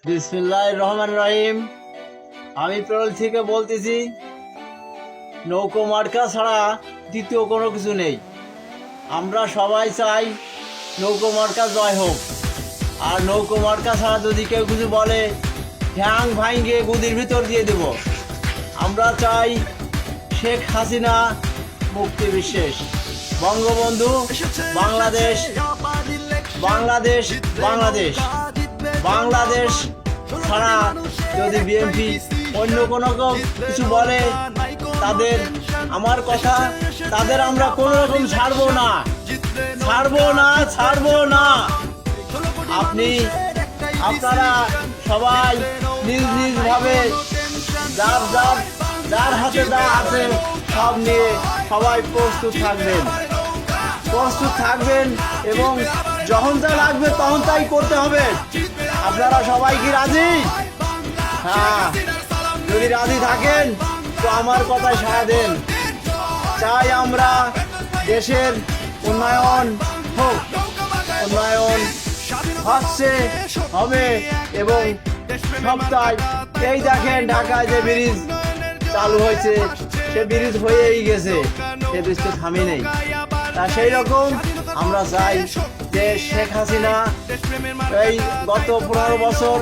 বিসমিল্লাহির রহমানির রহিম। আমি পেরোল থেকে বলতেছি, নৌকো মার্কা ছাড়া দ্বিতীয় কোনো কিছু নেই। আমরা সবাই চাই নৌকো মার্কা জয় হোক। আর নৌকো মার্কা ছাড়া যদি কেউ কিছু বলে, ঠ্যাং ভাঙ্গে গুদির ভিতর দিয়ে দেব। আমরা চাই শেখ হাসিনা মুক্তি বিশেষ, বঙ্গবন্ধু বাংলাদেশ বাংলাদেশ বাংলাদেশ বাংলাদেশ ছাড়া যদি বিএনপি অন্য কোনো কিছু বলে, তাদের আমার কথা তাদের আমরা কোনো রকম ছাড়বো না। আপনারা সবাই নিজ নিজ ভাবে যার হাতে যা আছে সব নিয়ে সবাই প্রস্তুত থাকবেন এবং যখন যা লাগবে তখন তাই করতে হবে। আপনারা সবাই কি রাজি? হ্যাঁ, যদি রাজি থাকেন তো আমার কথায় সাড়া দেন। চাই আমরা দেশের উন্নয়ন হোক, উন্নয়ন হবে এবং সপ্তাহে এই দেখেন ঢাকায় যে ব্রিজ চালু হয়েছে, সে ব্রিজ হয়েই গেছে, সে ব্রিজ তো থামি নেই। তা সেই রকম আমরা চাই যে শেখ হাসিনা এই গত 15 বছর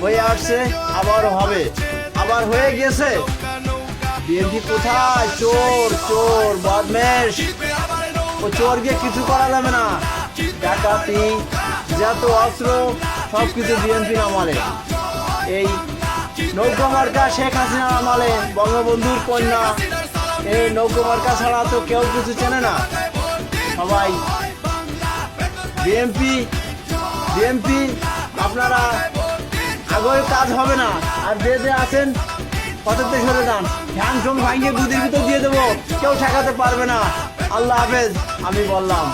হয়ে আসছে, আবারও হবে, আবার হয়ে গেছে। বিএনপি কোথায়? চোর বদমেশ। ও চোরকে কিছু করা যাবে না। ডাকাতি, যত অস্ত্র সব কিছু বিএনপির আমলে। এই নৌকো মার্কা শেখ হাসিনার আমলে, বঙ্গবন্ধুর কন্যা। এই নৌকো মার্কা ছাড়া তো কেউ কিছু চেনে না। সবাই বিএনপি আপনারা আগের কাজ হবে না। আর যে আছেন পথেতে সরে যান, ঠ্যাং ভাঙিয়ে দুধের ভিতর দিয়ে দেবো, কেউ ঠেকাতে পারবে না। আল্লাহ হাফেজ, আমি বললাম।